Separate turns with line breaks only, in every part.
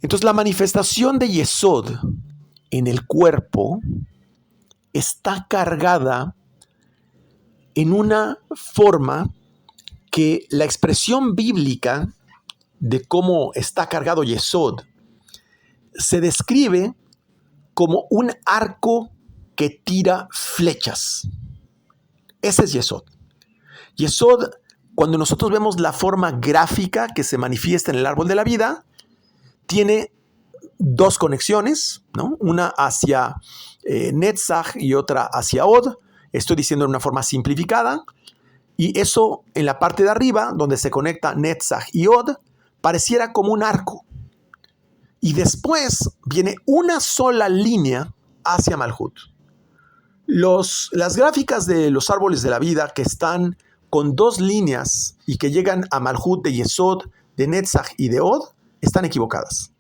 Entonces la manifestación de Yesod en el cuerpo está cargada en una forma que la expresión bíblica de cómo está cargado Yesod se describe como un arco que tira flechas. Ese es Yesod. Yesod, cuando nosotros vemos la forma gráfica que se manifiesta en el árbol de la vida, tiene dos conexiones, ¿no? Una hacia Netzach y otra hacia Od. Estoy diciendo de una forma simplificada. Y eso en la parte de arriba, donde se conecta Netzach y Od, pareciera como un arco. Y después viene una sola línea hacia Malhut. Las gráficas de los árboles de la vida que están con dos líneas y que llegan a Malhut de Yesod, de Netzach y de Od, están equivocadas.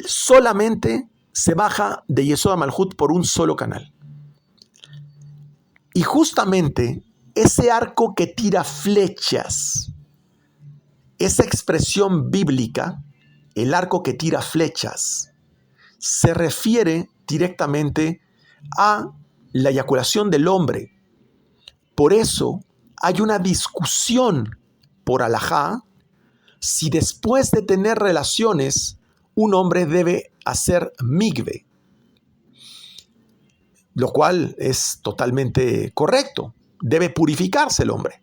Solamente se baja de Yesod a Malhut por un solo canal. Y justamente ese arco que tira flechas, esa expresión bíblica, el arco que tira flechas, se refiere directamente a la eyaculación del hombre. Por eso hay una discusión por alajá si después de tener relaciones un hombre debe hacer migve, lo cual es totalmente correcto. Debe purificarse el hombre.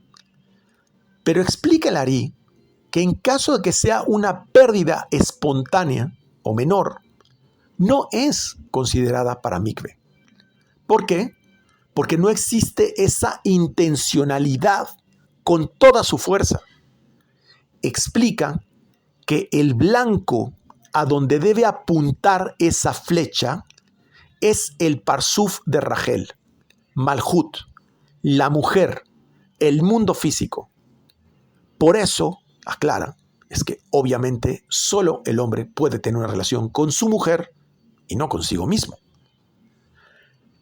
Pero explica el Ari que en caso de que sea una pérdida espontánea o menor, no es considerada para mikve. ¿Por qué? Porque no existe esa intencionalidad con toda su fuerza. Explica que el blanco a donde debe apuntar esa flecha es el parsuf de Rachel, Malhut, la mujer, el mundo físico. Por eso, aclara, es que obviamente solo el hombre puede tener una relación con su mujer y no consigo mismo.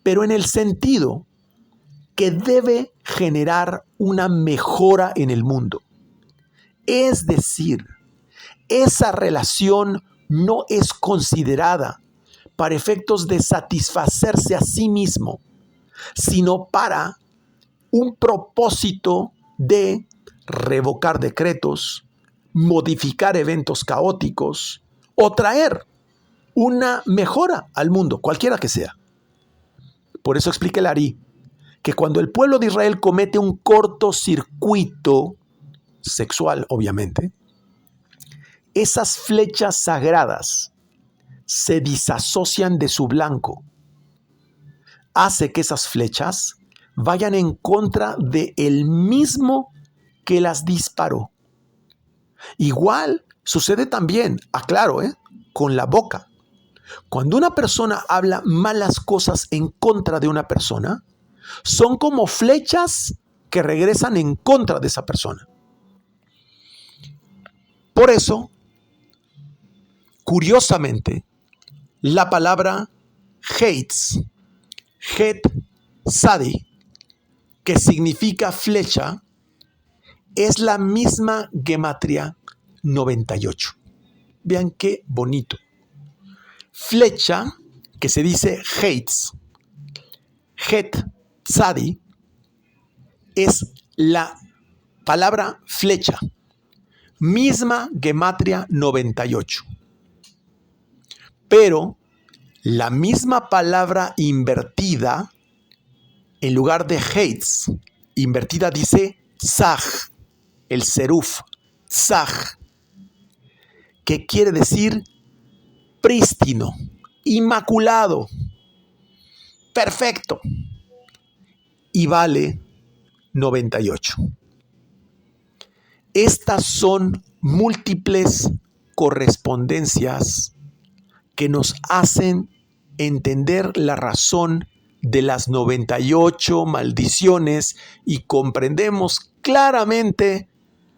Pero en el sentido que debe generar una mejora en el mundo. Es decir, esa relación no es considerada para efectos de satisfacerse a sí mismo, sino para un propósito de revocar decretos, modificar eventos caóticos o traer una mejora al mundo, cualquiera que sea. Por eso explica el Ari que cuando el pueblo de Israel comete un cortocircuito sexual, obviamente, esas flechas sagradas se disasocian de su blanco. Hace que esas flechas vayan en contra de él mismo que las disparó. Igual sucede también, aclaro, con la boca. Cuando una persona habla malas cosas en contra de una persona, son como flechas que regresan en contra de esa persona. Por eso, curiosamente, la palabra Heitz, Het Sadi, que significa flecha, es la misma gematria 98. Vean qué bonito. Flecha, que se dice Heitz, Het Sadi, es la palabra flecha, misma gematria 98. Pero la misma palabra invertida, en lugar de Heitz, invertida dice Tzach, el seruf, Tzach, que quiere decir prístino, inmaculado, perfecto, y vale 98. Estas son múltiples correspondencias que nos hacen entender la razón de las 98 maldiciones y comprendemos claramente,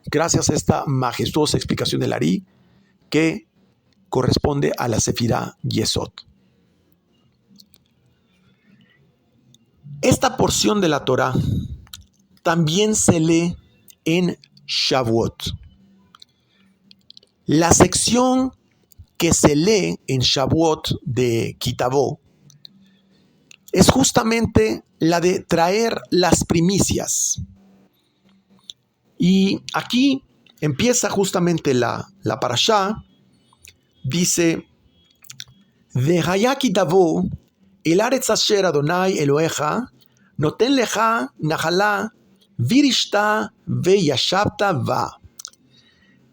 gracias a esta majestuosa explicación del Ari, que corresponde a la Sefirá Yesod. Esta porción de la Torá también se lee en Shavuot. La sección que se lee en Shavuot de Kitavó es justamente la de traer las primicias. Y aquí empieza justamente la parashá. Dice: Vehaya Kitavó, el Aretz Asher Adonai Eloheja, noten leja najalá, virishta veyashabta va.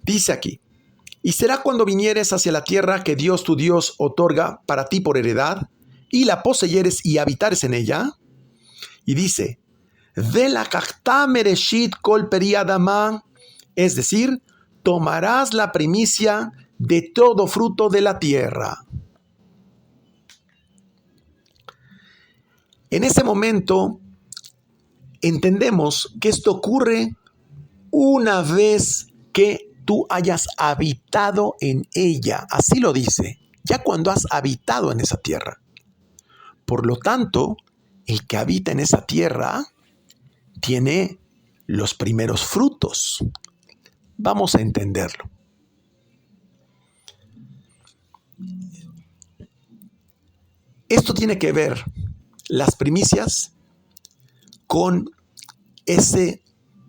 Dice aquí: y será cuando vinieres hacia la tierra que Dios tu Dios otorga para ti por heredad, y la poseyeres y habitares en ella. Y dice: Velakachta mereshit kol peri adama, es decir, tomarás la primicia de todo fruto de la tierra. En ese momento entendemos que esto ocurre una vez que tú hayas habitado en ella. Así lo dice, ya cuando has habitado en esa tierra. Por lo tanto, el que habita en esa tierra tiene los primeros frutos. Vamos a entenderlo. Esto tiene que ver, las primicias, con ese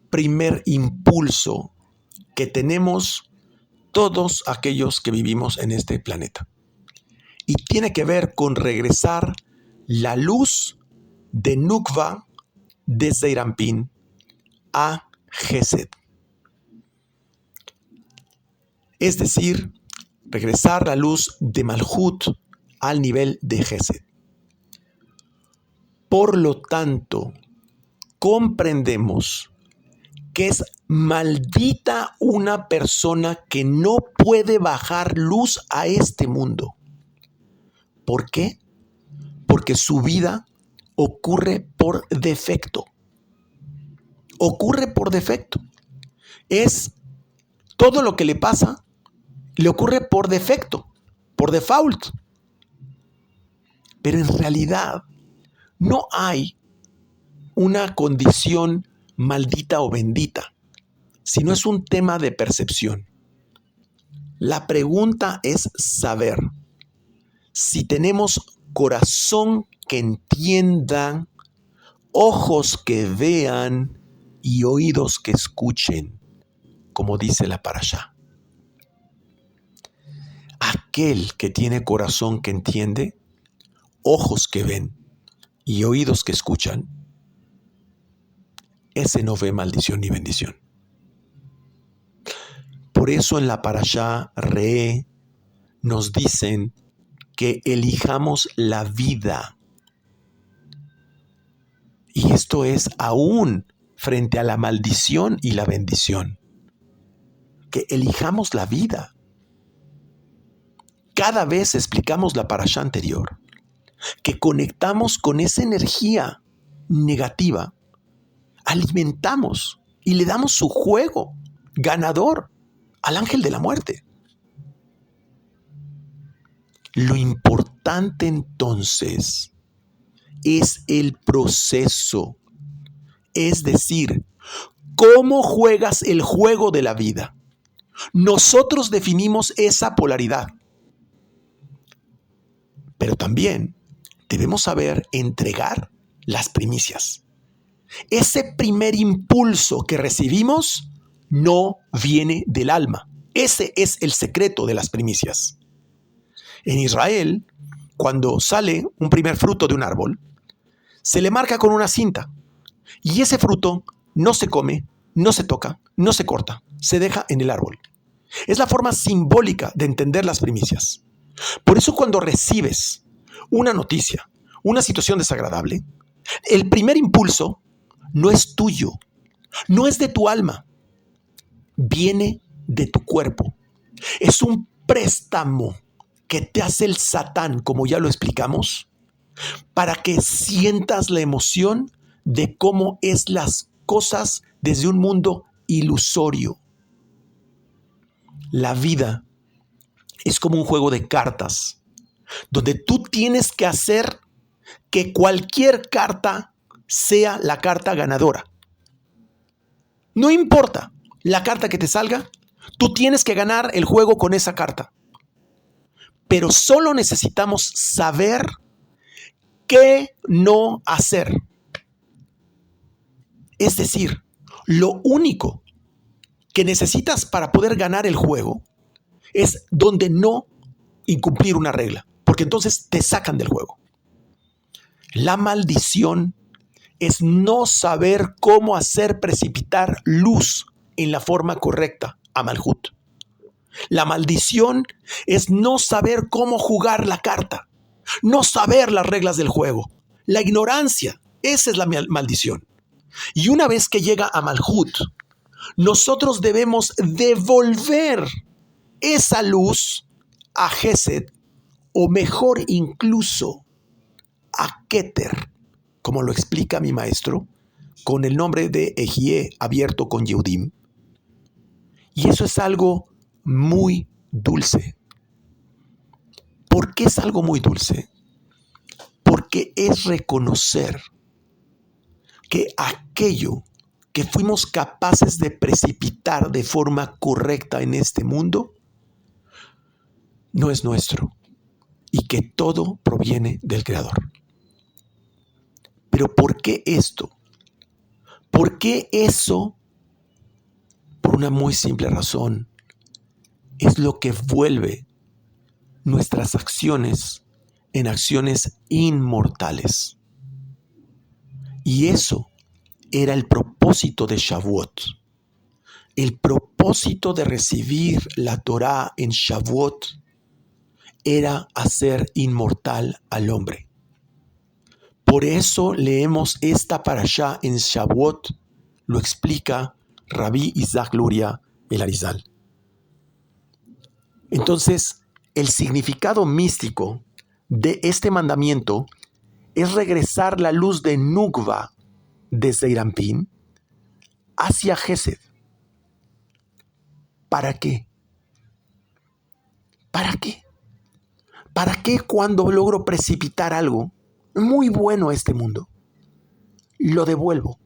primer impulso que tenemos todos aquellos que vivimos en este planeta. Y tiene que ver con regresar la luz de Nukva desde Irampín a Gesed. Es decir, regresar la luz de Malhut al nivel de Gesed. Por lo tanto, comprendemos que es maldita una persona que no puede bajar luz a este mundo. ¿Por qué? Porque su vida ocurre por defecto. Ocurre por defecto. Es todo lo que le pasa, le ocurre por defecto, por default. Pero en realidad no hay una condición maldita o bendita, sino es un tema de percepción. La pregunta es saber si tenemos corazón que entienda, ojos que vean y oídos que escuchen, como dice la parashá. Aquel que tiene corazón que entiende, ojos que ven y oídos que escuchan, ese no ve maldición ni bendición. Por eso en la parashá Re'é nos dicen que elijamos la vida. Y esto es aún frente a la maldición y la bendición. Que elijamos la vida. Cada vez explicamos la parashá anterior, que conectamos con esa energía negativa, alimentamos y le damos su juego ganador al ángel de la muerte. Lo importante entonces es el proceso, es decir, cómo juegas el juego de la vida. Nosotros definimos esa polaridad, pero también debemos saber entregar las primicias. Ese primer impulso que recibimos no viene del alma. Ese es el secreto de las primicias. En Israel, cuando sale un primer fruto de un árbol, se le marca con una cinta. Y ese fruto no se come, no se toca, no se corta, se deja en el árbol. Es la forma simbólica de entender las primicias. Por eso cuando recibes una noticia, una situación desagradable, el primer impulso no es tuyo, no es de tu alma, viene de tu cuerpo. Es un préstamo que te hace el Satán, como ya lo explicamos, para que sientas la emoción de cómo es las cosas desde un mundo ilusorio. La vida es como un juego de cartas, donde tú tienes que hacer que cualquier carta sea la carta ganadora. No importa la carta que te salga, Tú tienes que ganar el juego con esa carta. Pero solo necesitamos saber qué no hacer. Es decir, lo único que necesitas para poder ganar el juego es donde no incumplir una regla, porque entonces te sacan del juego. La maldición es no saber cómo hacer precipitar luz en la forma correcta a Malhut. La maldición es no saber cómo jugar la carta, no saber las reglas del juego. La ignorancia, esa es la maldición. Y una vez que llega a Malhut, nosotros debemos devolver esa luz a Gesed, o mejor incluso a Keter, como lo explica mi maestro, con el nombre de Ejie abierto con Yehudim. Y eso es algo muy dulce. ¿Por qué es algo muy dulce? Porque es reconocer que aquello que fuimos capaces de precipitar de forma correcta en este mundo no es nuestro y que todo proviene del Creador. Pero ¿por qué esto? ¿Por qué eso? Por una muy simple razón. Es lo que vuelve nuestras acciones en acciones inmortales. Y eso era el propósito de Shavuot. El propósito de recibir la Torá en Shavuot era hacer inmortal al hombre. Por eso leemos esta parashá en Shavuot, lo explica Rabí Isaac Luria el Arizal. Entonces, el significado místico de este mandamiento es regresar la luz de Nukva desde Irampín hacia Gesed. ¿Para qué? ¿Para qué? ¿Para qué cuando logro precipitar algo muy bueno a este mundo, lo devuelvo?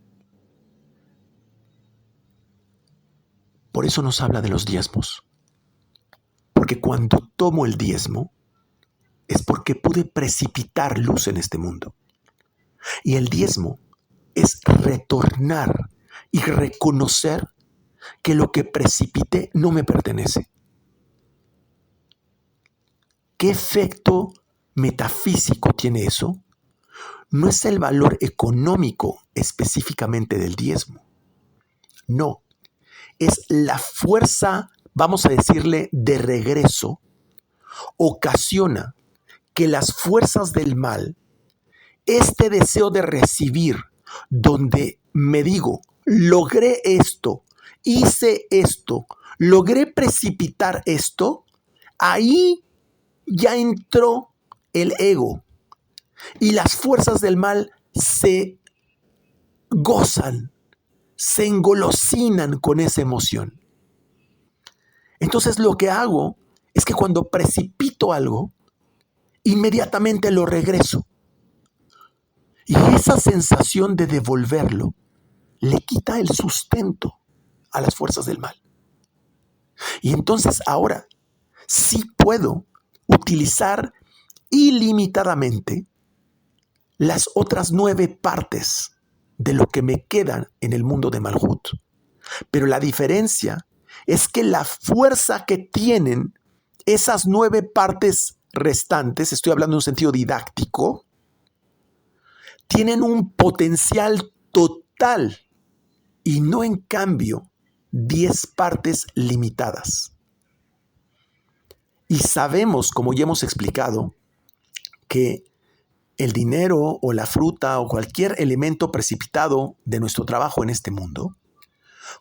Por eso nos habla de los diezmos. Porque cuando tomo el diezmo, es porque pude precipitar luz en este mundo. Y el diezmo es retornar y reconocer que lo que precipité no me pertenece. ¿Qué efecto metafísico tiene eso? No es el valor económico específicamente del diezmo. No, es la fuerza, vamos a decirle, de regreso, ocasiona que las fuerzas del mal, este deseo de recibir, donde me digo, logré esto, hice esto, logré precipitar esto, ahí ya entró el ego y las fuerzas del mal se gozan, se engolosinan con esa emoción. Entonces lo que hago es que cuando precipito algo, inmediatamente lo regreso. Y esa sensación de devolverlo le quita el sustento a las fuerzas del mal. Y entonces ahora sí puedo utilizar ilimitadamente las otras 9 partes de lo que me quedan en el mundo de Malhut. Pero la diferencia es que la fuerza que tienen esas 9 partes restantes, estoy hablando en un sentido didáctico, tienen un potencial total y no en cambio 10 partes limitadas. Y sabemos, como ya hemos explicado, que el dinero o la fruta o cualquier elemento precipitado de nuestro trabajo en este mundo,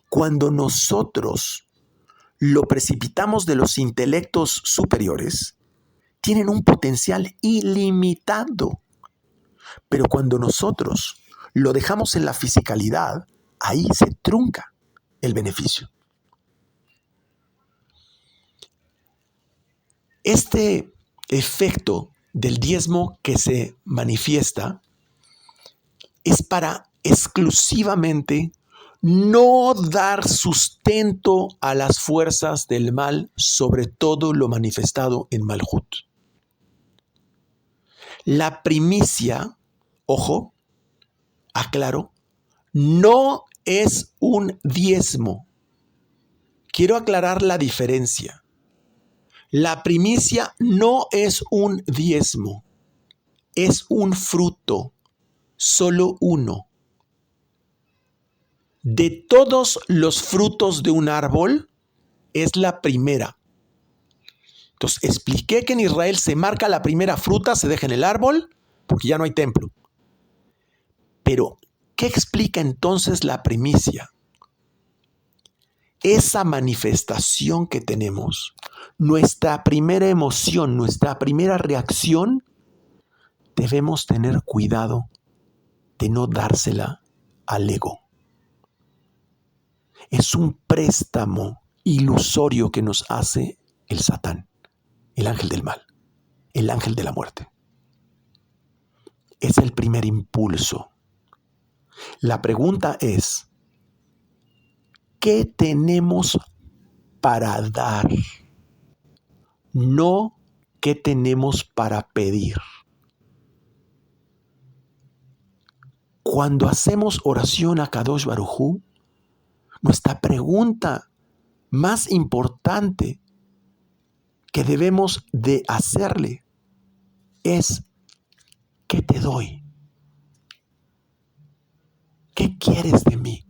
cuando nosotros lo precipitamos de los intelectos superiores, tienen un potencial ilimitado. Pero cuando nosotros lo dejamos en la fisicalidad, ahí se trunca el beneficio. Este efecto del diezmo que se manifiesta es para exclusivamente no dar sustento a las fuerzas del mal, sobre todo lo manifestado en Malhut. La primicia, ojo, aclaro, no es un diezmo. Quiero aclarar la diferencia. La primicia no es un diezmo, es un fruto, solo uno. De todos los frutos de un árbol, es la primera. Entonces, expliqué que en Israel se marca la primera fruta, se deja en el árbol, porque ya no hay templo. Pero, ¿qué explica entonces la primicia? Esa manifestación que tenemos, nuestra primera emoción, nuestra primera reacción, debemos tener cuidado de no dársela al ego. Es un préstamo ilusorio que nos hace el Satán, el ángel del mal, el ángel de la muerte. Es el primer impulso. La pregunta es, ¿qué tenemos para dar? No qué tenemos para pedir. Cuando hacemos oración a Kadosh Baruj Hu, nuestra pregunta más importante que debemos de hacerle es, ¿qué te doy? ¿Qué quieres de mí?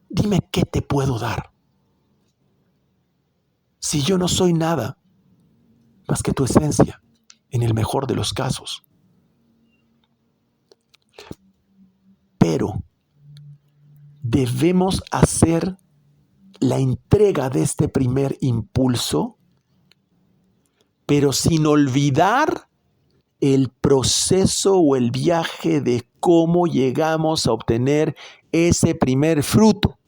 Dime qué te puedo dar. Si yo no soy nada más que tu esencia, en el mejor de los casos. Pero debemos hacer la entrega de este primer impulso, pero sin olvidar el proceso o el viaje de cómo llegamos a obtener ese primer fruto.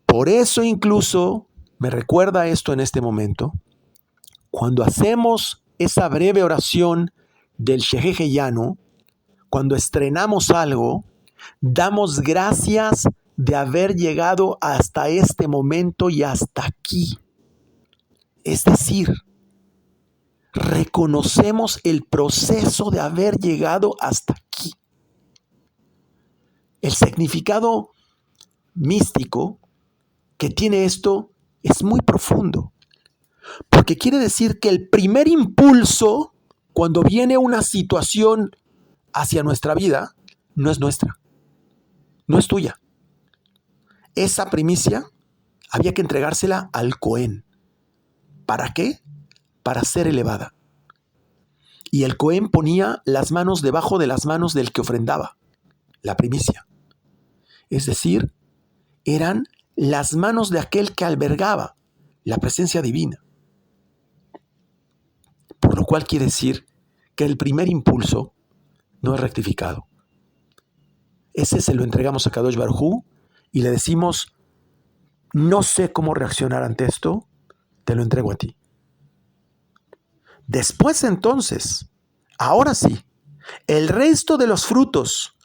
Por eso incluso me recuerda esto en este momento, cuando hacemos esa breve oración del Shehejeyanu, cuando estrenamos algo, damos gracias de haber llegado hasta este momento y hasta aquí. Es decir, reconocemos el proceso de haber llegado hasta aquí. El significado místico que tiene esto es muy profundo, porque quiere decir que el primer impulso, cuando viene una situación hacia nuestra vida, no es nuestra, no es tuya. Esa primicia había que entregársela al Cohen. ¿Para qué? Para ser elevada. Y el Cohen ponía las manos debajo de las manos del que ofrendaba la primicia. Es decir, eran las manos de aquel que albergaba la presencia divina. Por lo cual quiere decir que el primer impulso no es rectificado. Ese se lo entregamos a Kadosh Baruj Hu y le decimos, no sé cómo reaccionar ante esto, te lo entrego a ti. Después entonces, ahora sí, el resto de los frutos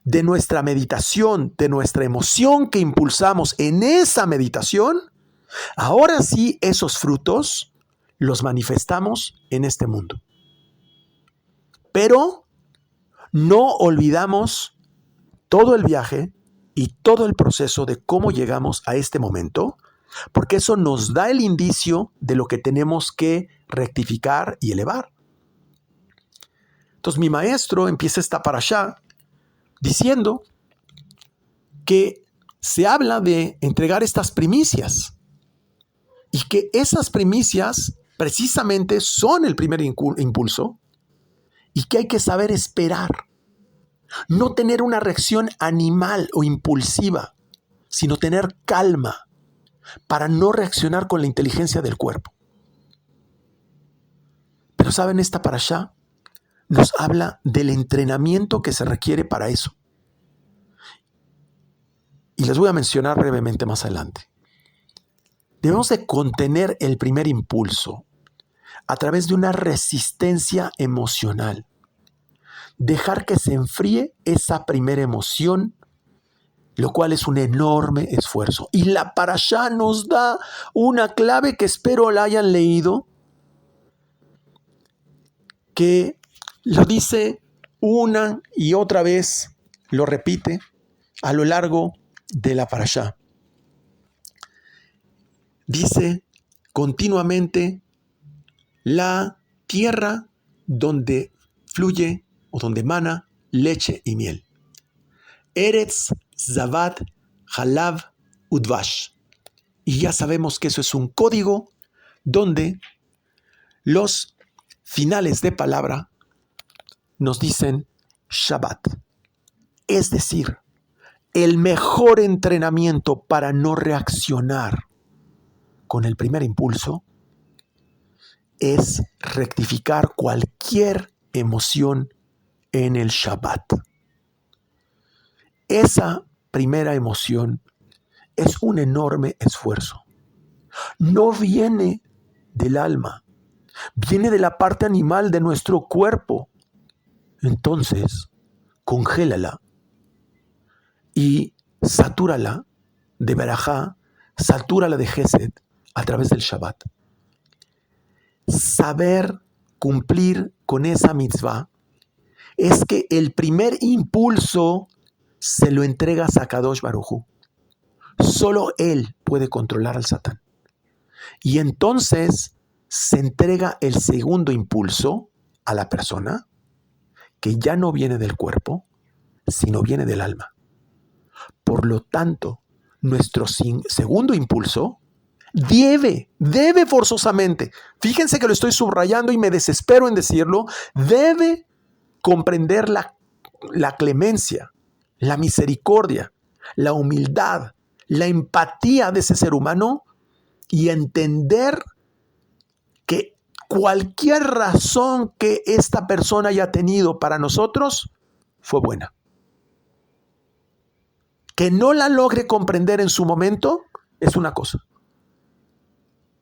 de nuestra meditación, de nuestra emoción que impulsamos en esa meditación, ahora sí esos frutos los manifestamos en este mundo. Pero no olvidamos todo el viaje y todo el proceso de cómo llegamos a este momento, porque eso nos da el indicio de lo que tenemos que rectificar y elevar. Entonces mi maestro empieza esta parashá diciendo que se habla de entregar estas primicias y que esas primicias precisamente son el primer impulso y que hay que saber esperar, no tener una reacción animal o impulsiva, sino tener calma para no reaccionar con la inteligencia del cuerpo. Pero ¿saben? Esta parashá nos habla del entrenamiento que se requiere para eso. Y les voy a mencionar brevemente más adelante. Debemos de contener el primer impulso a través de una resistencia emocional. dejar que se enfríe esa primera emoción, lo cual es un enorme esfuerzo. Y la parashá nos da una clave que espero la hayan leído, que lo dice una y otra vez, lo repite a lo largo de la parashá. Dice continuamente: la tierra donde fluye o donde emana leche y miel. Eretz Zavat Halav Udvash. Y ya sabemos que eso es un código donde los finales de palabra nos dicen Shabbat. Es decir, el mejor entrenamiento para no reaccionar con el primer impulso es rectificar cualquier emoción en el Shabbat. Esa primera emoción es un enorme esfuerzo. No viene del alma, viene de la parte animal de nuestro cuerpo. Entonces, congélala y satúrala de Berajá, satúrala de Gesed a través del Shabbat. Saber cumplir con esa mitzvah es que el primer impulso se lo entregas a Kadosh Baruj Hu. Solo él puede controlar al Satán. Y entonces se entrega el segundo impulso a la persona, que ya no viene del cuerpo, sino viene del alma. Por lo tanto, nuestro segundo impulso debe forzosamente, fíjense que lo estoy subrayando y me desespero en decirlo, debe comprender la clemencia, la misericordia, la humildad, la empatía de ese ser humano y entender que cualquier razón que esta persona haya tenido para nosotros fue buena. Que no la logre comprender en su momento es una cosa,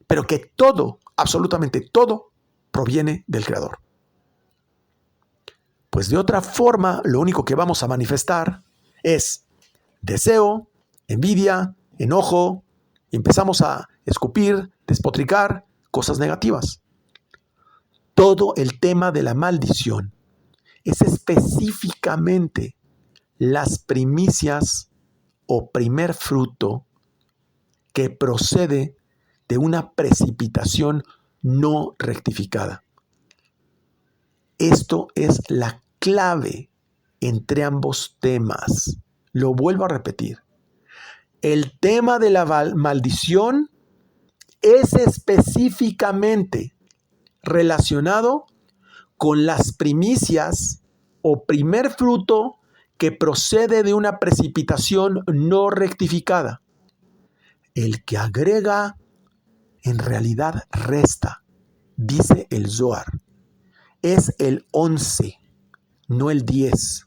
pero que todo, absolutamente todo, proviene del Creador. Pues de otra forma, lo único que vamos a manifestar es deseo, envidia, enojo, y empezamos a escupir, despotricar cosas negativas. Todo el tema de la maldición es específicamente las primicias o primer fruto que procede de una precipitación no rectificada. Esto es la clave entre ambos temas. Lo vuelvo a repetir. El tema de la maldición es específicamente relacionado con las primicias o primer fruto que procede de una precipitación no rectificada. El que agrega en realidad resta, dice el Zohar. Es el 11, no el 10.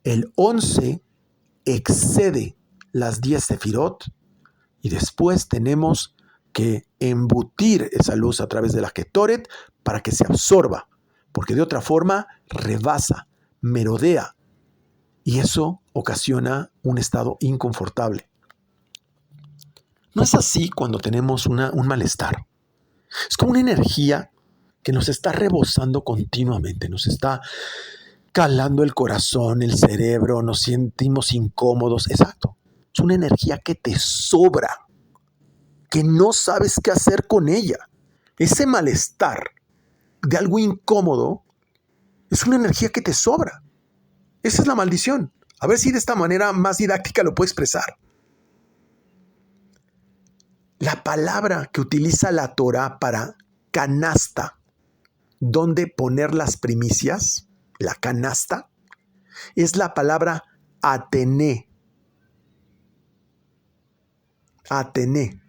El 11 excede las 10 sefirot y después tenemos que embutir esa luz a través de la Ketoret para que se absorba, porque de otra forma rebasa, merodea, y eso ocasiona un estado inconfortable. No es así cuando tenemos un malestar. Es como una energía que nos está rebosando continuamente, nos está calando el corazón, el cerebro, nos sentimos incómodos. Exacto. Es una energía que te sobra, que no sabes qué hacer con ella. Ese malestar de algo incómodo es una energía que te sobra. Esa es la maldición. A ver si de esta manera más didáctica lo puedo expresar. La palabra que utiliza la Torah para canasta, donde poner las primicias, la canasta, es la palabra Atené. Atené.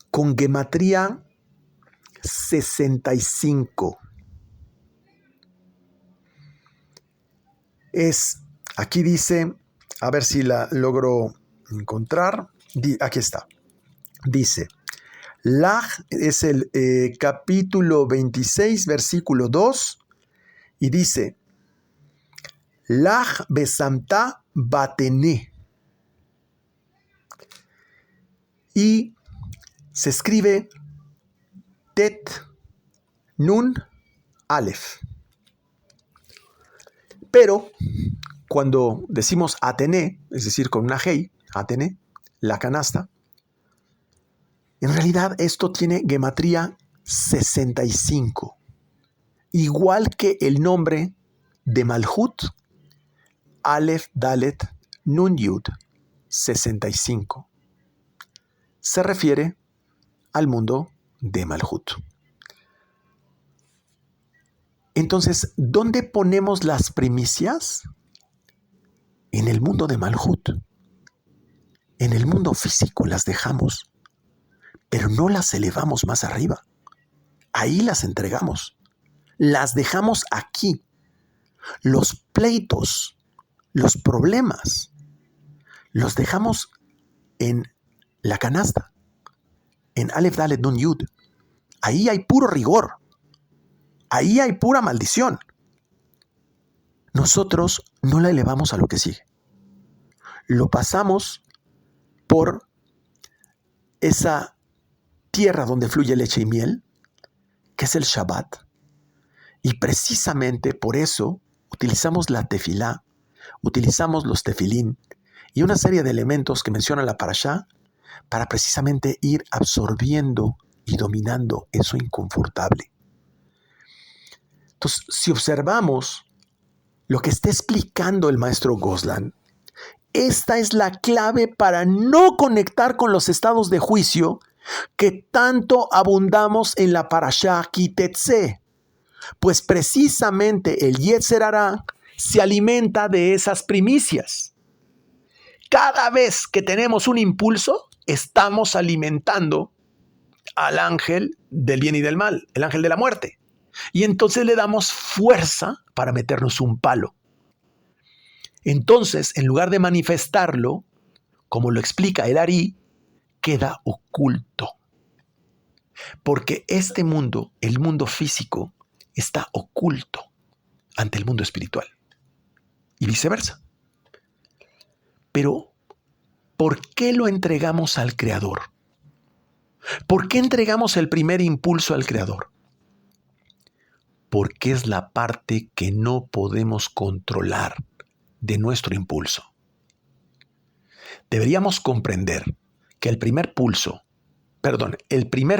Con gematría 65. Aquí dice, a ver si la logro encontrar. Aquí está. Dice, Laj es el capítulo 26, versículo 2, Y dice, Lach besamta batene. Y se escribe Tet Nun Aleph. Pero cuando decimos Atene, es decir, con una Hei, Atene, la canasta, en realidad esto tiene gematría 65. Igual que el nombre de Malhut, Aleph Dalet Nun Yud, 65. Se refiere al mundo de Malhut. Entonces, ¿dónde ponemos las primicias? En el mundo de Malhut. En el mundo físico las dejamos, pero no las elevamos más arriba. Ahí las entregamos. Las dejamos aquí. Los pleitos, los problemas, los dejamos en la canasta, en Aleph Dalet Nun Yud. Ahí hay puro rigor. Ahí hay pura maldición. Nosotros no la elevamos a lo que sigue. Lo pasamos por esa tierra donde fluye leche y miel, que es el Shabbat. Y precisamente por eso utilizamos la tefilá, utilizamos los tefilín y una serie de elementos que menciona la parashá para precisamente ir absorbiendo y dominando eso inconfortable. Entonces, si observamos lo que está explicando el maestro Goslan, esta es la clave para no conectar con los estados de juicio que tanto abundamos en la parashá Kitetse. Pues precisamente el Yetzer Hará se alimenta de esas primicias. Cada vez que tenemos un impulso, estamos alimentando al ángel del bien y del mal, el ángel de la muerte. Y entonces le damos fuerza para meternos un palo. Entonces, en lugar de manifestarlo, como lo explica el Ari, queda oculto. Porque este mundo, el mundo físico, está oculto ante el mundo espiritual. Y viceversa. Pero, ¿por qué lo entregamos al Creador? ¿Por qué entregamos el primer impulso al Creador? Porque es la parte que no podemos controlar de nuestro impulso. Deberíamos comprender que el primer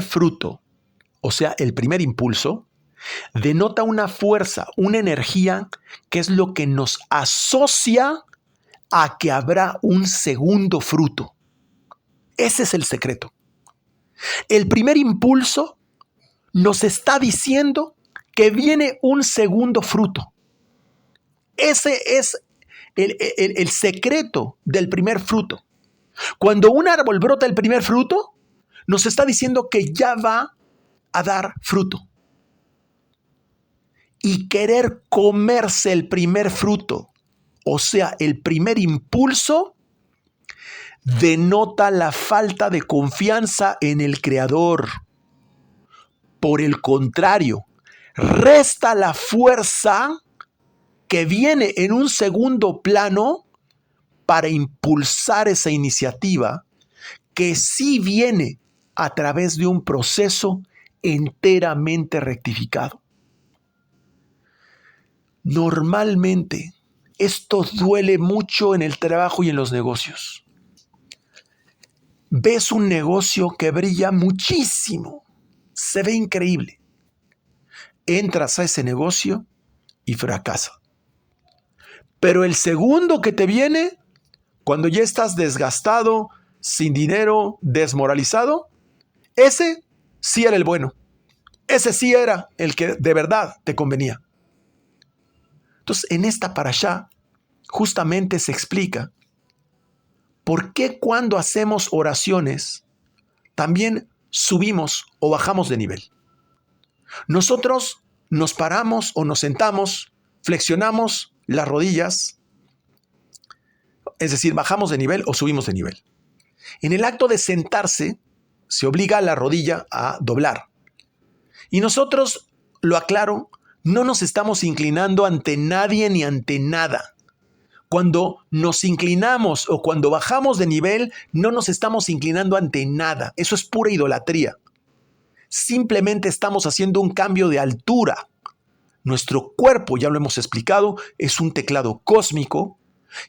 fruto, o sea, el primer impulso, denota una fuerza, una energía que es lo que nos asocia a que habrá un segundo fruto. Ese es el secreto. El primer impulso nos está diciendo que viene un segundo fruto. Ese es el secreto del primer fruto. Cuando un árbol brota el primer fruto, nos está diciendo que ya va a dar fruto. Y querer comerse el primer fruto, o sea, el primer impulso, denota la falta de confianza en el Creador. Por el contrario, resta la fuerza que viene en un segundo plano para impulsar esa iniciativa que sí viene a través de un proceso enteramente rectificado. Normalmente, esto duele mucho en el trabajo y en los negocios. Ves un negocio que brilla muchísimo, se ve increíble. Entras a ese negocio y fracasa. Pero el segundo que te viene, cuando ya estás desgastado, sin dinero, desmoralizado, ese sí era el bueno. Ese sí era el que de verdad te convenía. Entonces, en esta parashá justamente se explica por qué cuando hacemos oraciones también subimos o bajamos de nivel. Nosotros nos paramos o nos sentamos, flexionamos las rodillas, es decir, bajamos de nivel o subimos de nivel. En el acto de sentarse, se obliga a la rodilla a doblar. Y nosotros, lo aclaro, no nos estamos inclinando ante nadie ni ante nada. Cuando nos inclinamos o cuando bajamos de nivel, no nos estamos inclinando ante nada. Eso es pura idolatría. Simplemente estamos haciendo un cambio de altura. Nuestro cuerpo, ya lo hemos explicado, es un teclado cósmico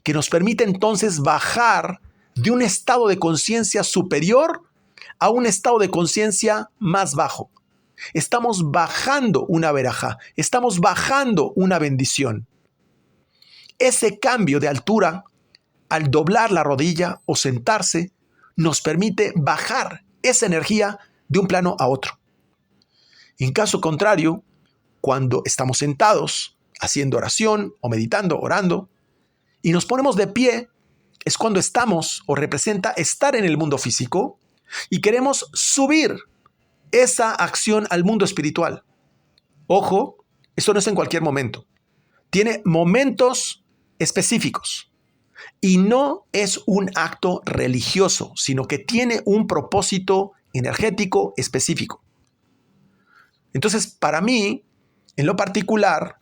que nos permite entonces bajar de un estado de conciencia superior a un estado de conciencia más bajo. Estamos bajando una verajá, estamos bajando una bendición. Ese cambio de altura, al doblar la rodilla o sentarse, nos permite bajar esa energía de un plano a otro. En caso contrario, cuando estamos sentados, haciendo oración o meditando, orando, y nos ponemos de pie, es cuando estamos o representa estar en el mundo físico y queremos subir esa acción al mundo espiritual. Ojo, esto no es en cualquier momento. Tiene momentos específicos y no es un acto religioso, sino que tiene un propósito energético específico. Entonces, para mí, en lo particular,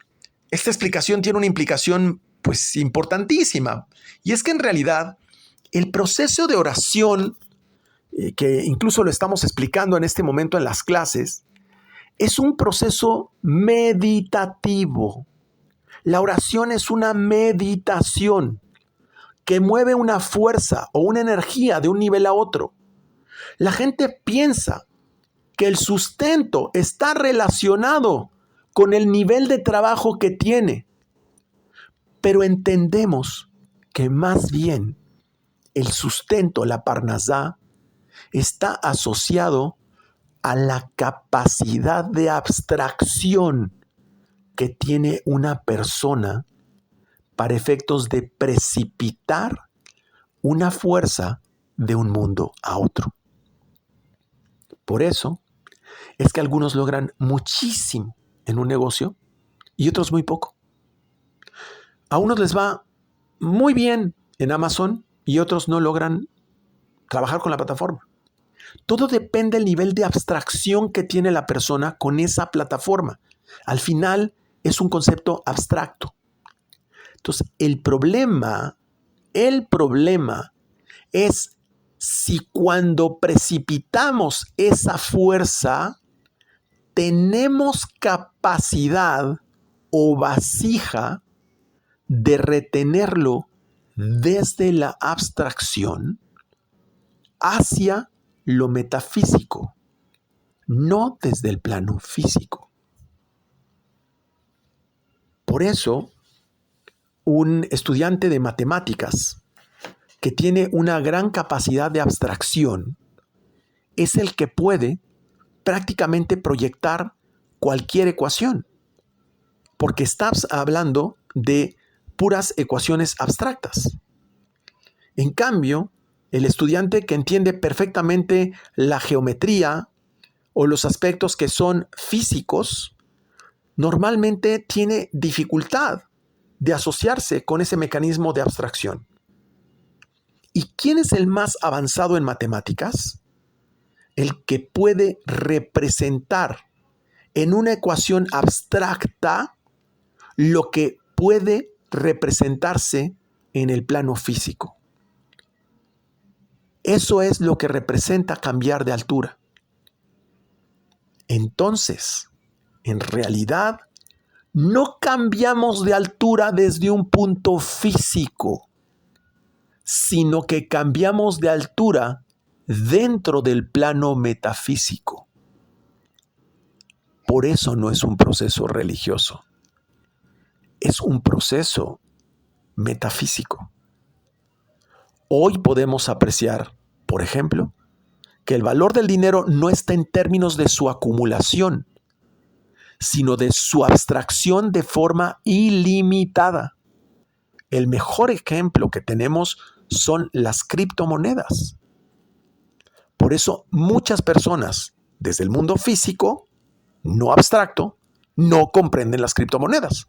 esta explicación tiene una implicación pues importantísima, y es que en realidad el proceso de oración, que incluso lo estamos explicando en este momento en las clases, es un proceso meditativo. La oración es una meditación que mueve una fuerza o una energía de un nivel a otro. La gente piensa que el sustento está relacionado con el nivel de trabajo que tiene, pero entendemos que más bien el sustento, la parnasá, está asociado a la capacidad de abstracción que tiene una persona para efectos de precipitar una fuerza de un mundo a otro. Por eso es que algunos logran muchísimo en un negocio y otros muy poco. A unos les va muy bien en Amazon y otros no logran trabajar con la plataforma. Todo depende del nivel de abstracción que tiene la persona con esa plataforma. Al final es un concepto abstracto. Entonces, el problema es si cuando precipitamos esa fuerza tenemos capacidad o vasija de retenerlo desde la abstracción hacia lo metafísico, no desde el plano físico. Por eso, un estudiante de matemáticas que tiene una gran capacidad de abstracción es el que puede prácticamente proyectar cualquier ecuación, porque estás hablando de puras ecuaciones abstractas. En cambio, el estudiante que entiende perfectamente la geometría o los aspectos que son físicos, normalmente tiene dificultad de asociarse con ese mecanismo de abstracción. ¿Y quién es el más avanzado en matemáticas? El que puede representar en una ecuación abstracta lo que puede representarse en el plano físico. Eso es lo que representa cambiar de altura. Entonces, en realidad, no cambiamos de altura desde un punto físico, sino que cambiamos de altura dentro del plano metafísico. Por eso no es un proceso religioso, es un proceso metafísico. Hoy podemos apreciar, por ejemplo, que el valor del dinero no está en términos de su acumulación, sino de su abstracción de forma ilimitada. El mejor ejemplo que tenemos son las criptomonedas. Por eso muchas personas desde el mundo físico, no abstracto, no comprenden las criptomonedas.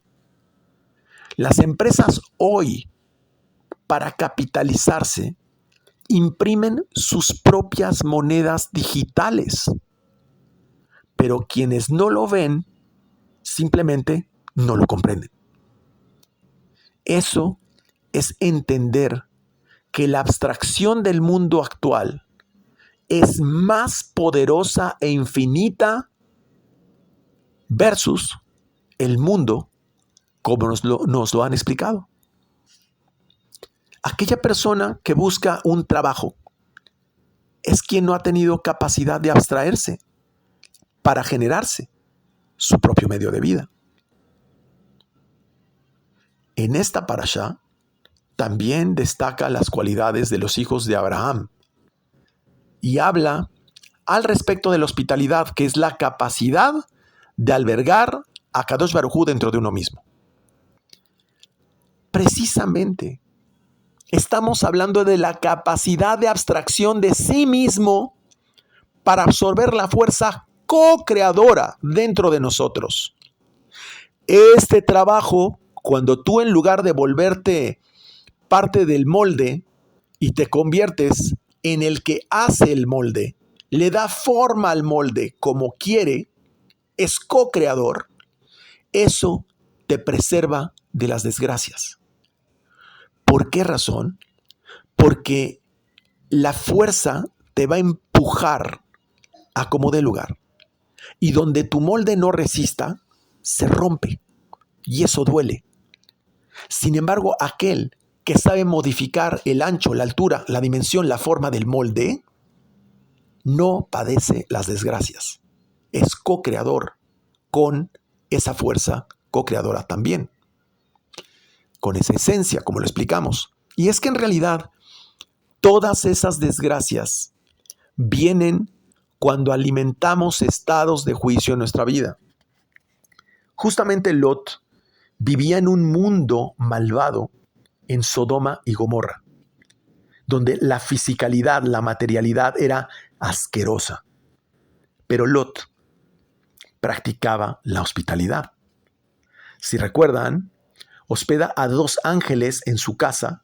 Las empresas hoy, para capitalizarse, imprimen sus propias monedas digitales. Pero quienes no lo ven simplemente no lo comprenden. Eso es entender que la abstracción del mundo actual es más poderosa e infinita versus el mundo como nos lo han explicado. Aquella persona que busca un trabajo es quien no ha tenido capacidad de abstraerse para generarse su propio medio de vida. En esta parashá también destaca las cualidades de los hijos de Abraham y habla al respecto de la hospitalidad, que es la capacidad de albergar a Kadosh Baruj Hu dentro de uno mismo. Precisamente, estamos hablando de la capacidad de abstracción de sí mismo para absorber la fuerza co-creadora dentro de nosotros. Este trabajo, cuando tú en lugar de volverte parte del molde y te conviertes en el que hace el molde, le da forma al molde como quiere, es co-creador, eso te preserva de las desgracias. ¿Por qué razón? Porque la fuerza te va a empujar a como dé lugar. Y donde tu molde no resista, se rompe. Y eso duele. Sin embargo, aquel que sabe modificar el ancho, la altura, la dimensión, la forma del molde, no padece las desgracias. Es co-creador con esa fuerza co-creadora también. Con esa esencia, como lo explicamos. Y es que en realidad todas esas desgracias vienen cuando alimentamos estados de juicio en nuestra vida. Justamente Lot vivía en un mundo malvado en Sodoma y Gomorra, donde la fisicalidad, la materialidad era asquerosa. Pero Lot practicaba la hospitalidad. Si recuerdan, hospeda a 2 ángeles en su casa,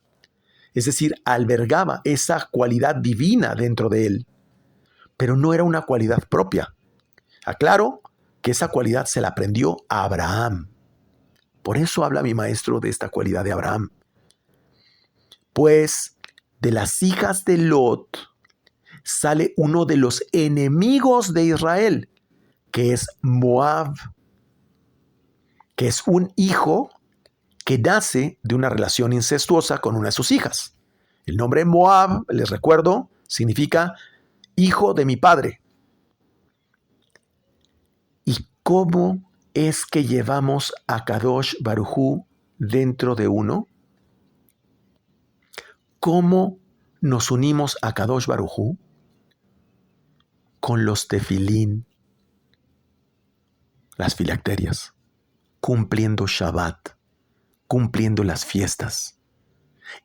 es decir, albergaba esa cualidad divina dentro de él, pero no era una cualidad propia. Aclaro que esa cualidad se la aprendió a Abraham. Por eso habla mi maestro de esta cualidad de Abraham. Pues de las hijas de Lot sale uno de los enemigos de Israel, que es Moab, que es un hijo que nace de una relación incestuosa con una de sus hijas. El nombre Moab, les recuerdo, significa hijo de mi padre. ¿Y cómo es que llevamos a Kadosh Baruj Hu dentro de uno? ¿Cómo nos unimos a Kadosh Baruj Hu? Con los tefilín, las filacterias, cumpliendo Shabbat, cumpliendo las fiestas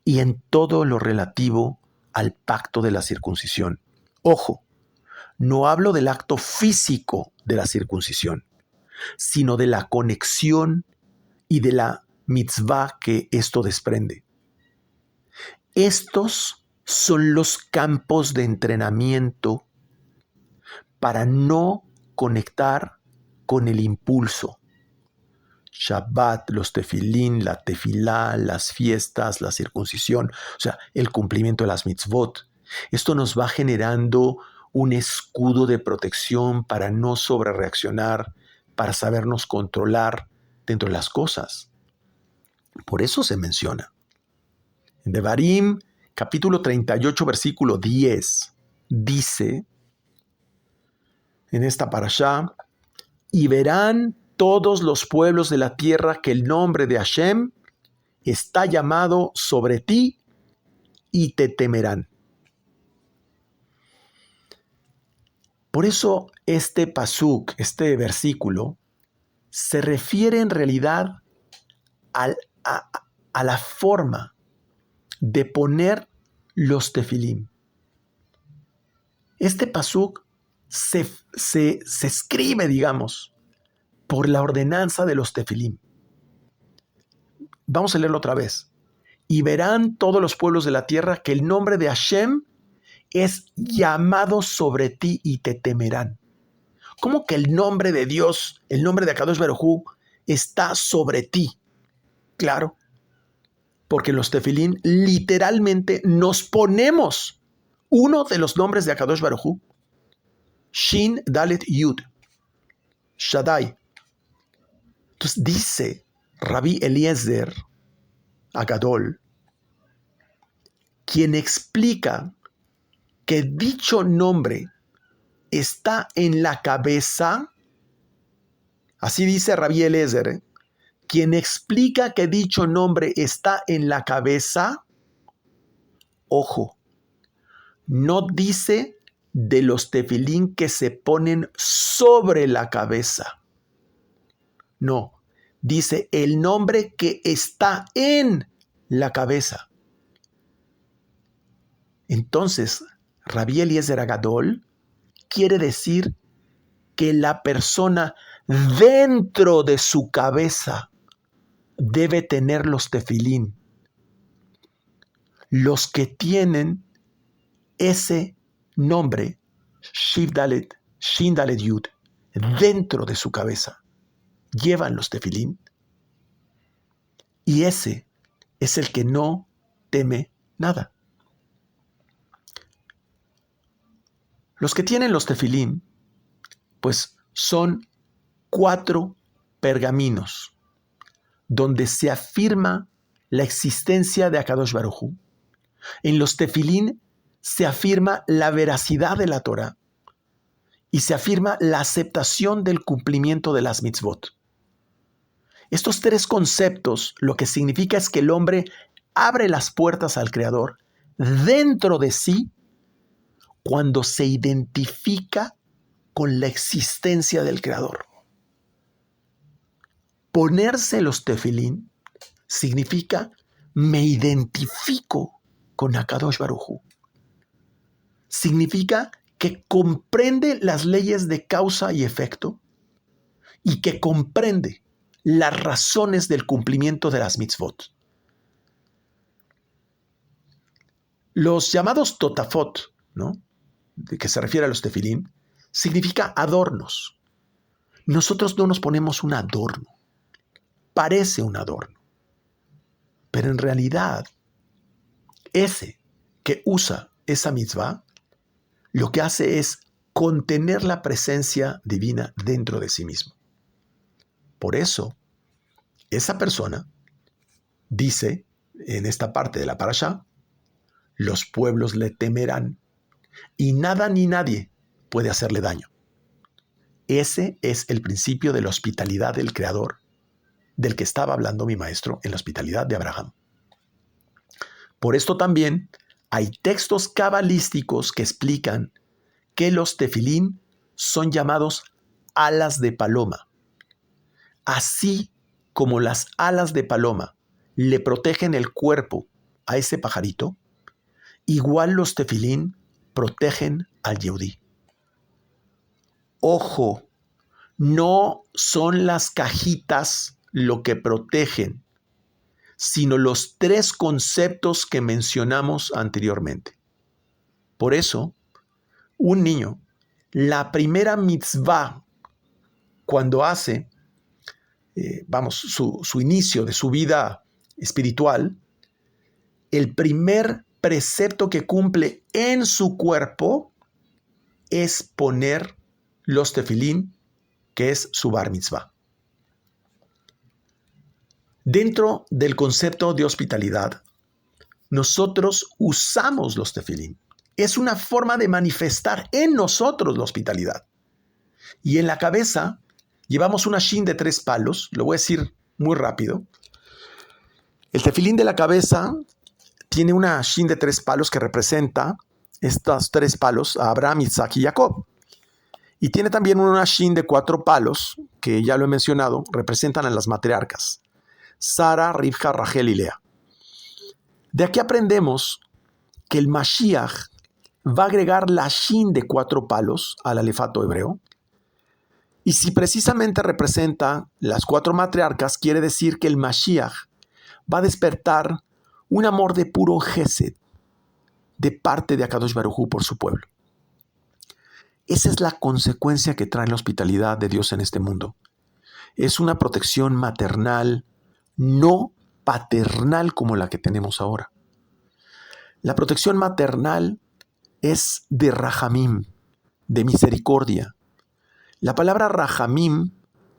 y en todo lo relativo al pacto de la circuncisión. Ojo, no hablo del acto físico de la circuncisión, sino de la conexión y de la mitzvah que esto desprende. Estos son los campos de entrenamiento para no conectar con el impulso. Shabbat, los tefilín, la tefilá, las fiestas, la circuncisión, o sea, el cumplimiento de las mitzvot. Esto nos va generando un escudo de protección para no sobrereaccionar, para sabernos controlar dentro de las cosas. Por eso se menciona. En Devarim, capítulo 38, versículo 10, dice en esta parashá, y verán todos los pueblos de la tierra que el nombre de Hashem está llamado sobre ti y te temerán. Por eso este pasuk, este versículo, se refiere en realidad a la forma de poner los tefilín. Este pasuk se escribe, digamos, por la ordenanza de los tefilín. Vamos a leerlo otra vez. Y verán todos los pueblos de la tierra que el nombre de Hashem es llamado sobre ti y te temerán. ¿Cómo que el nombre de Dios, el nombre de Akadosh Baruj Hu, está sobre ti? Claro, porque en los tefilín literalmente nos ponemos uno de los nombres de Akadosh Baruj Hu, Shin Dalet Yud, Shaddai. Entonces dice Rabbi Eliezer Agadol, quien explica que dicho nombre está en la cabeza, así dice Rabbi Eliezer, quien explica que dicho nombre está en la cabeza, ojo, no dice de los tefilín que se ponen sobre la cabeza. No, dice el nombre que está en la cabeza. Entonces, Rabbi Eliezer Agadol quiere decir que la persona dentro de su cabeza debe tener los tefilín. Los que tienen ese nombre, Shin Dalet Yud, dentro de su cabeza, llevan los tefilín. Y ese es el que no teme nada. Los que tienen los tefilín, pues son 4 pergaminos donde se afirma la existencia de Akadosh Baruj Hu. En los tefilín se afirma la veracidad de la Torah y se afirma la aceptación del cumplimiento de las mitzvot. Estos 3 conceptos lo que significa es que el hombre abre las puertas al Creador dentro de sí cuando se identifica con la existencia del Creador. Ponerse los tefilín significa me identifico con Akadosh Baruj Hu. Significa que comprende las leyes de causa y efecto y que comprende las razones del cumplimiento de las mitzvot. Los llamados totafot, ¿no?, de que se refiere a los tefilín, significa adornos. Nosotros no nos ponemos un adorno. Parece un adorno. Pero en realidad, ese que usa esa mitzvah, lo que hace es contener la presencia divina dentro de sí mismo. Por eso, esa persona dice en esta parte de la parashá, los pueblos le temerán y nada ni nadie puede hacerle daño. Ese es el principio de la hospitalidad del Creador, del que estaba hablando mi maestro en la hospitalidad de Abraham. Por esto también hay textos cabalísticos que explican que los tefilín son llamados alas de paloma. Así como las alas de paloma le protegen el cuerpo a ese pajarito, igual los tefilín protegen al Yehudí. Ojo, no son las cajitas lo que protegen, sino los 3 conceptos que mencionamos anteriormente. Por eso, un niño, la mitzvah, cuando hace, su inicio de su vida espiritual, el primer precepto que cumple en su cuerpo es poner los tefilín, que es su bar mitzvah. Dentro del concepto de hospitalidad, nosotros usamos los tefilín. Es una forma de manifestar en nosotros la hospitalidad. Y en la cabeza llevamos una shin de 3 palos, lo voy a decir muy rápido. El tefilín de la cabeza tiene una shin de 3 palos que representa estos 3 palos a Abraham, Isaac y Jacob. Y tiene también una shin de 4 palos, que ya lo he mencionado, representan a las matriarcas, Sara, Rivka, Rachel y Lea. De aquí aprendemos que el Mashiach va a agregar la shin de 4 palos al alefato hebreo. Y si precisamente representa las 4 matriarcas, quiere decir que el Mashiach va a despertar un amor de puro Gesed de parte de Akadosh Baruj Hu por su pueblo. Esa es la consecuencia que trae la hospitalidad de Dios en este mundo. Es una protección maternal, no paternal como la que tenemos ahora. La protección maternal es de Rahamim, de misericordia. La palabra Rahamim,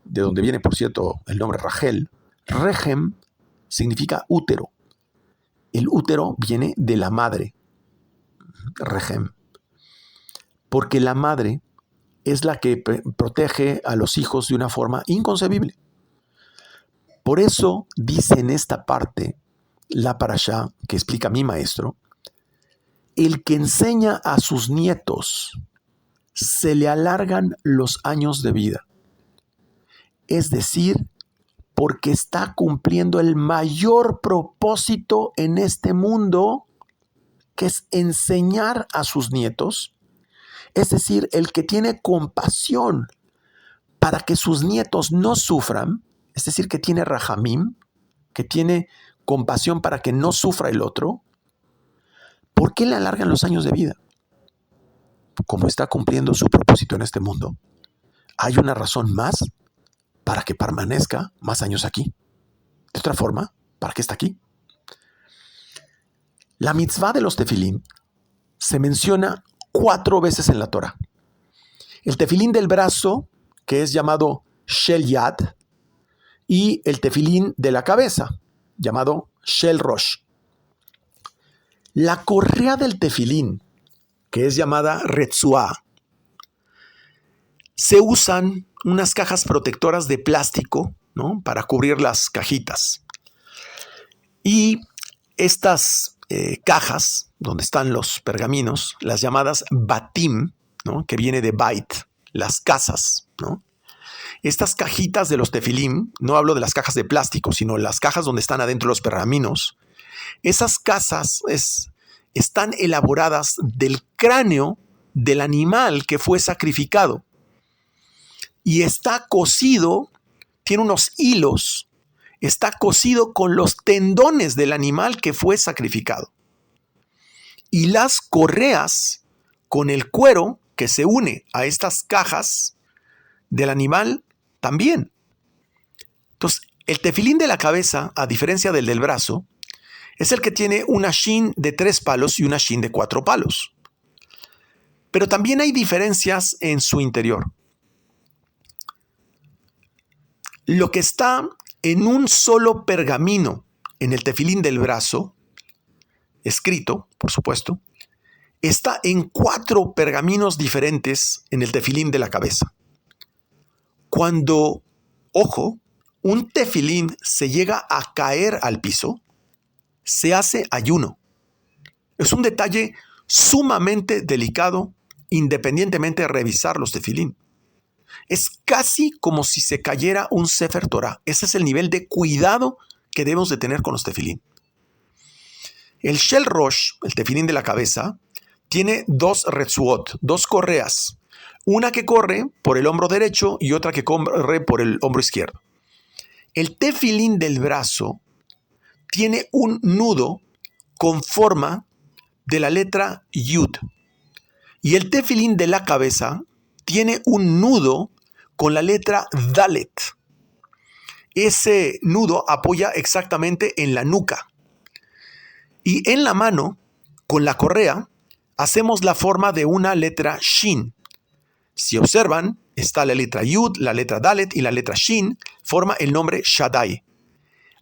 de donde viene, por cierto, el nombre Rachel, Rehem, significa útero. El útero viene de la madre, Rehem, porque la madre es la que protege a los hijos de una forma inconcebible. Por eso dice en esta parte la parashá que explica mi maestro, el que enseña a sus nietos se le alargan los años de vida. Es decir, porque está cumpliendo el mayor propósito en este mundo, que es enseñar a sus nietos. Es decir, el que tiene compasión para que sus nietos no sufran, es decir, que tiene rahamim, que tiene compasión para que no sufra el otro. ¿Por qué le alargan los años de vida? Como está cumpliendo su propósito en este mundo, hay una razón más para que permanezca más años aquí. De otra forma, ¿para qué está aquí? La mitzvah de los tefilín se menciona 4 veces en la Torah. El tefilín del brazo, que es llamado Shel Yad, y el tefilín de la cabeza, llamado Shel Rosh. La correa del tefilín, que es llamada Retzuá, se usan unas cajas protectoras de plástico, ¿no?, para cubrir las cajitas. Y estas cajas, donde están los pergaminos, las llamadas batim, ¿no?, que viene de bait, las casas, ¿no? Estas cajitas de los tefilín, no hablo de las cajas de plástico, sino las cajas donde están adentro los pergaminos, esas casas están elaboradas del cráneo del animal que fue sacrificado. Y está cosido, tiene unos hilos, está cosido con los tendones del animal que fue sacrificado. Y las correas con el cuero que se une a estas cajas del animal también. Entonces, el tefilín de la cabeza, a diferencia del brazo, es el que tiene una shin de 3 palos y una shin de 4 palos. Pero también hay diferencias en su interior. Lo que está en un solo pergamino en el tefilín del brazo, escrito, por supuesto, está en 4 pergaminos diferentes en el tefilín de la cabeza. Cuando, ojo, un tefilín se llega a caer al piso, se hace ayuno. Es un detalle sumamente delicado, independientemente de revisar los tefilín. Es casi como si se cayera un Sefer Torah. Ese es el nivel de cuidado que debemos de tener con los tefilín. El Shel Rosh, el tefilín de la cabeza, tiene 2 retzuot, 2 correas. Una que corre por el hombro derecho y otra que corre por el hombro izquierdo. El tefilín del brazo tiene un nudo con forma de la letra Yud. Y el tefilín de la cabeza tiene un nudo con la letra Dalet. Ese nudo apoya exactamente en la nuca. Y en la mano, con la correa, hacemos la forma de una letra Shin. Si observan, está la letra Yud, la letra Dalet y la letra Shin, forma el nombre Shaddai.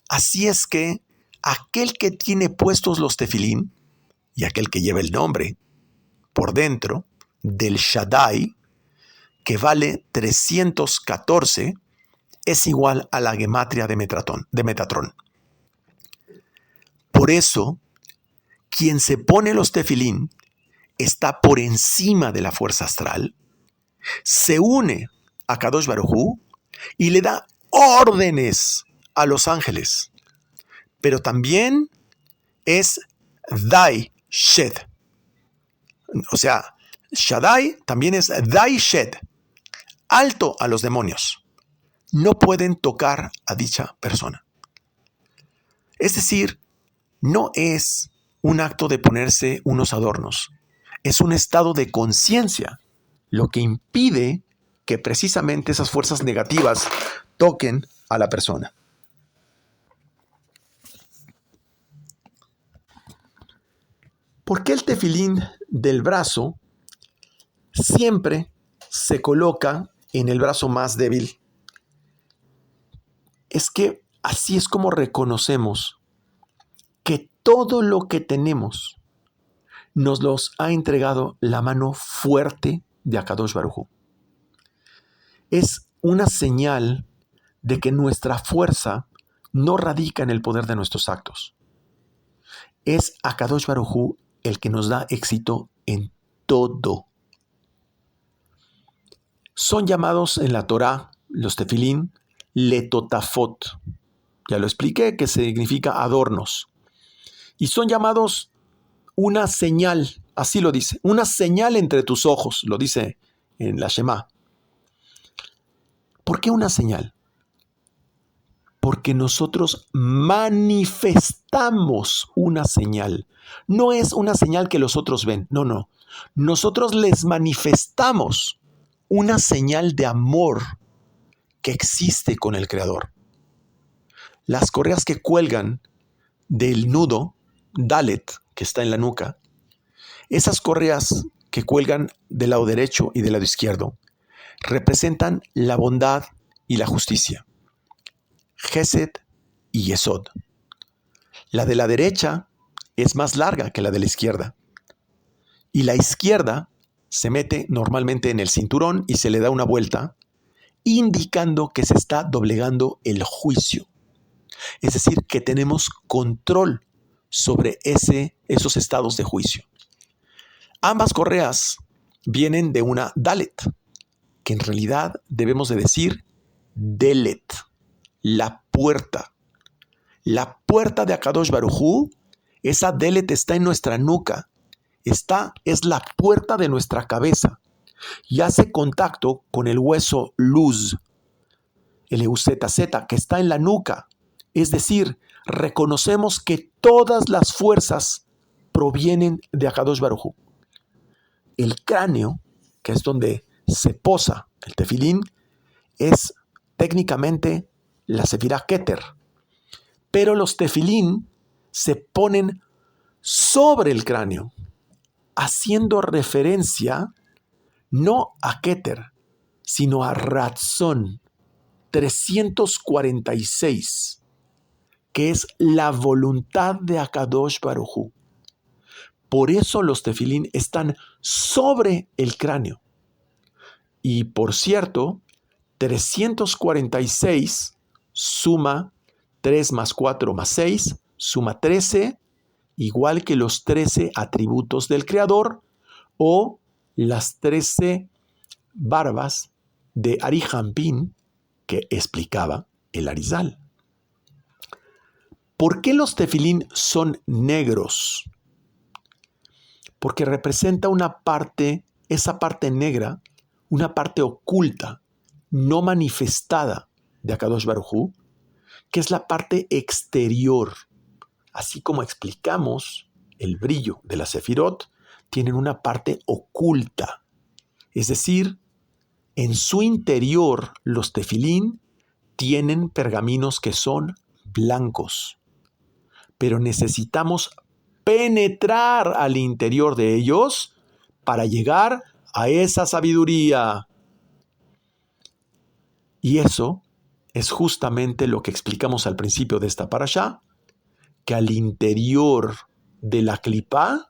Así es que aquel que tiene puestos los tefilín y aquel que lleva el nombre por dentro del Shaddai, que vale 314, es igual a la gematria de Metatrón. Por eso, quien se pone los tefilín está por encima de la fuerza astral, se une a Kadosh Baruj Hu y le da órdenes a los ángeles. Pero también es Dai Shed. O sea, Shaddai también es Dai Shed, alto a los demonios. No pueden tocar a dicha persona. Es decir, no es un acto de ponerse unos adornos. Es un estado de conciencia lo que impide que precisamente esas fuerzas negativas toquen a la persona. ¿Por qué el tefilín del brazo siempre se coloca en el brazo más débil? Es que así es como reconocemos que todo lo que tenemos nos los ha entregado la mano fuerte de Akadosh Baruj Hu. Es una señal de que nuestra fuerza no radica en el poder de nuestros actos. Es Akadosh Baruj Hu el que nos da éxito en todo. Son llamados en la Torá, los tefilín, letotafot. Ya lo expliqué, que significa adornos. Y son llamados una señal, así lo dice, una señal entre tus ojos, lo dice en la Shema. ¿Por qué una señal? Porque nosotros manifestamos una señal. No es una señal que los otros ven, no. Nosotros les manifestamos una señal de amor que existe con el Creador. Las correas que cuelgan del nudo, Dalet, que está en la nuca, esas correas que cuelgan del lado derecho y del lado izquierdo, representan la bondad y la justicia. Gesed y Yesod. La de la derecha es más larga que la de la izquierda. Y la izquierda se mete normalmente en el cinturón y se le da una vuelta, indicando que se está doblegando el juicio. Es decir, que tenemos control sobre esos estados de juicio. Ambas correas vienen de una Dalet, que en realidad debemos de decir Delet, la puerta. La puerta de Akadosh Baruj Hu, esa Delet está en nuestra nuca. Es la puerta de nuestra cabeza y hace contacto con el hueso luz, el EUZZ, que está en la nuca. Es decir, reconocemos que todas las fuerzas provienen de Akadosh Baruj Hu. El cráneo, que es donde se posa el tefilín, es técnicamente la sefirá Keter. Pero los tefilín se ponen sobre el cráneo, haciendo referencia no a Keter, sino a Ratzón 346, que es la voluntad de Akadosh Baruj Hu. Por eso los tefilín están sobre el cráneo. Y por cierto, 346 suma 3 más 4 más 6, suma 13, igual que los 13 atributos del Creador o las 13 barbas de Ari Hampin que explicaba el Arizal. ¿Por qué los tefilín son negros? Porque representa una parte, esa parte negra, una parte oculta, no manifestada de Akadosh Baruj Hu, que es la parte exterior. Así como explicamos, el brillo de la sefirot tienen una parte oculta. Es decir, en su interior los tefilín tienen pergaminos que son blancos. Pero necesitamos penetrar al interior de ellos para llegar a esa sabiduría. Y eso es justamente lo que explicamos al principio de esta parashá, que al interior de la clipá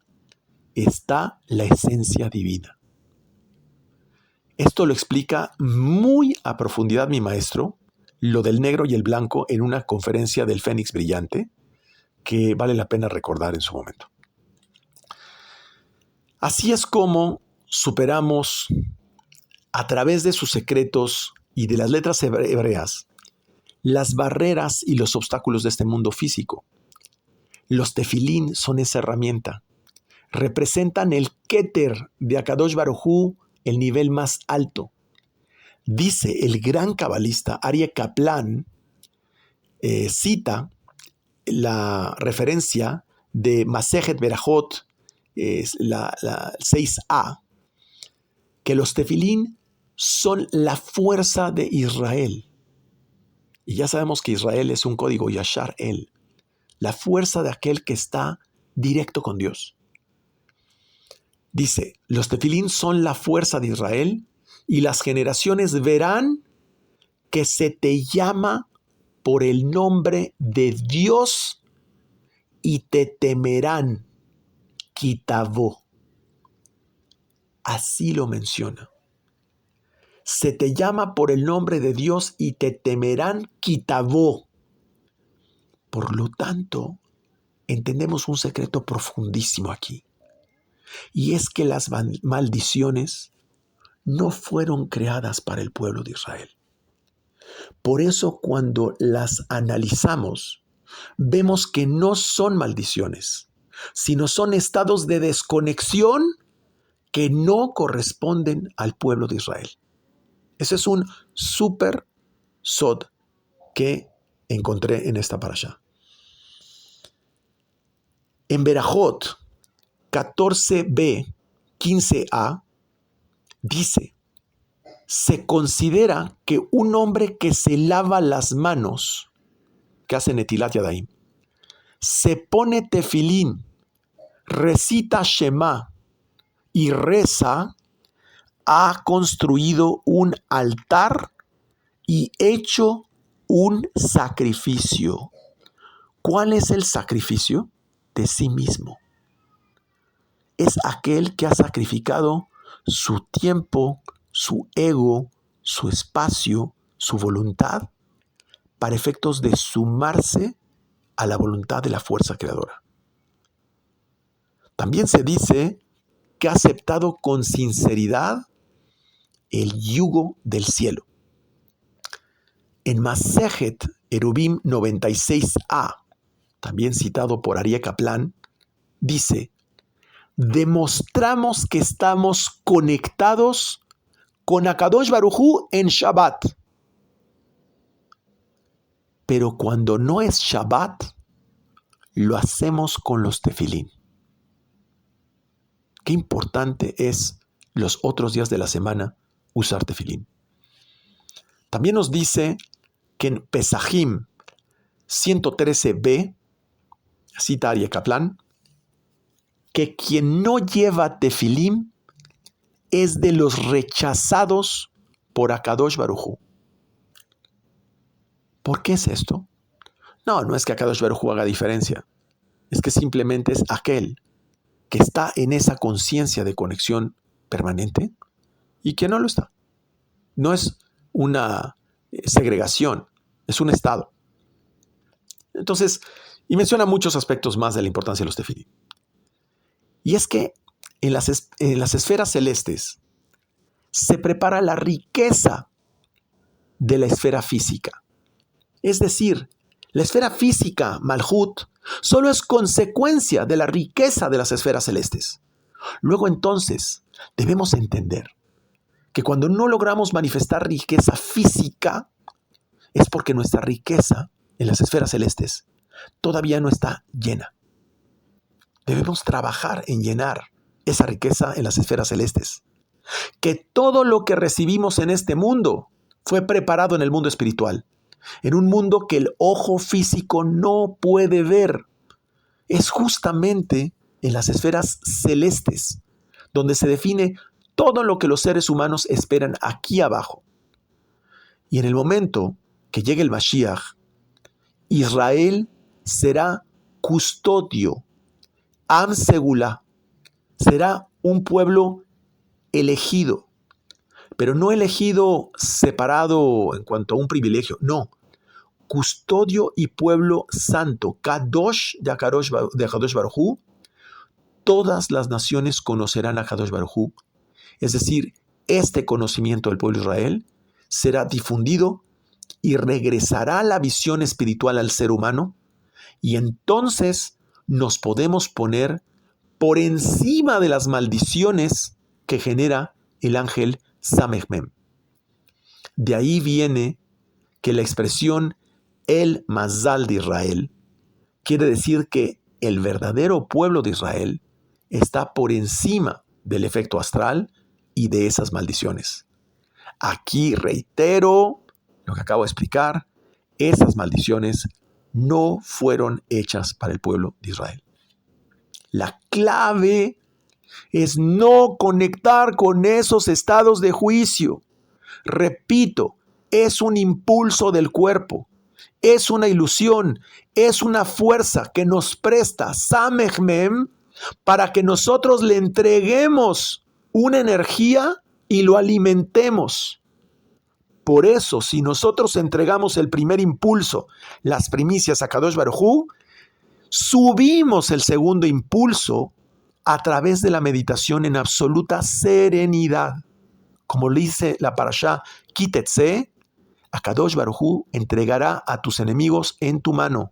está la esencia divina. Esto lo explica muy a profundidad mi maestro, lo del negro y el blanco, en una conferencia del Fénix Brillante, que vale la pena recordar en su momento. Así es como superamos, a través de sus secretos y de las letras hebreas, las barreras y los obstáculos de este mundo físico. Los tefilín son esa herramienta. Representan el Keter de Akadosh Baruj Hu, el nivel más alto. Dice el gran cabalista Aryeh Kaplan, cita la referencia de Masejet Berajot, la 6a, que los tefilín son la fuerza de Israel. Y ya sabemos que Israel es un código Yashar El, la fuerza de aquel que está directo con Dios. Dice, los tefilín son la fuerza de Israel y las generaciones verán que se te llama por el nombre de Dios y te temerán. Kitavó. Así lo menciona. Se te llama por el nombre de Dios y te temerán. Kitavó. Por lo tanto, entendemos un secreto profundísimo aquí. Y es que las maldiciones no fueron creadas para el pueblo de Israel. Por eso cuando las analizamos, vemos que no son maldiciones, sino son estados de desconexión que no corresponden al pueblo de Israel. Ese es un súper sod que encontré en esta parashá. En Berajot 14b, 15a, dice, se considera que un hombre que se lava las manos, que hace Netilat Yadayim, se pone tefilín, recita Shema y reza, ha construido un altar y hecho un sacrificio. ¿Cuál es el sacrificio? De sí mismo. Es aquel que ha sacrificado su tiempo, su ego, su espacio, su voluntad, para efectos de sumarse a la voluntad de la fuerza creadora. También se dice que ha aceptado con sinceridad el yugo del cielo. En Masejet Erubim 96a, también citado por Aryeh Kaplan, dice, demostramos que estamos conectados con Akadosh Baruj Hu en Shabbat. Pero cuando no es Shabbat, lo hacemos con los tefilín. Qué importante es los otros días de la semana usar tefilín. También nos dice que en Pesajim 113b, cita Aryeh Kaplan, que quien no lleva tefilín es de los rechazados por Akadosh Baruj Hu. ¿Por qué es esto? No es que Akadosh Baruj Hu haga diferencia. Es que simplemente es aquel que está en esa conciencia de conexión permanente y que no lo está. No es una segregación, es un estado. Entonces, y menciona muchos aspectos más de la importancia de los tefilín. Y es que en las esferas celestes se prepara la riqueza de la esfera física. Es decir, la esfera física, Malhut, solo es consecuencia de la riqueza de las esferas celestes. Luego entonces debemos entender que cuando no logramos manifestar riqueza física es porque nuestra riqueza en las esferas celestes todavía no está llena. Debemos trabajar en llenar esa riqueza en las esferas celestes. Que todo lo que recibimos en este mundo fue preparado en el mundo espiritual, en un mundo que el ojo físico no puede ver. Es justamente en las esferas celestes donde se define todo lo que los seres humanos esperan aquí abajo. Y en el momento que llegue el Mashiach, Israel será custodio, Am Segulá, será un pueblo elegido, pero no elegido separado en cuanto a un privilegio, no, custodio y pueblo santo, Kadosh de Akadosh Baruj Hu. Todas las naciones conocerán a Akadosh Baruj Hu, es decir, este conocimiento del pueblo de Israel será difundido y regresará la visión espiritual al ser humano, y entonces nos podemos poner por encima de las maldiciones que genera el ángel Samech-Mem. De ahí viene que la expresión el Mazal de Israel quiere decir que el verdadero pueblo de Israel está por encima del efecto astral y de esas maldiciones. Aquí reitero lo que acabo de explicar. Esas maldiciones no fueron hechas para el pueblo de Israel. La clave es no conectar con esos estados de juicio. Repito, es un impulso del cuerpo, es una ilusión, es una fuerza que nos presta Samech Mem para que nosotros le entreguemos una energía y lo alimentemos. Por eso, si nosotros entregamos el primer impulso, las primicias a Kadosh Baruj Hu, subimos el segundo impulso a través de la meditación en absoluta serenidad. Como le dice la parashá Ki Tetzé, Akadosh Baruj Hu entregará a tus enemigos en tu mano.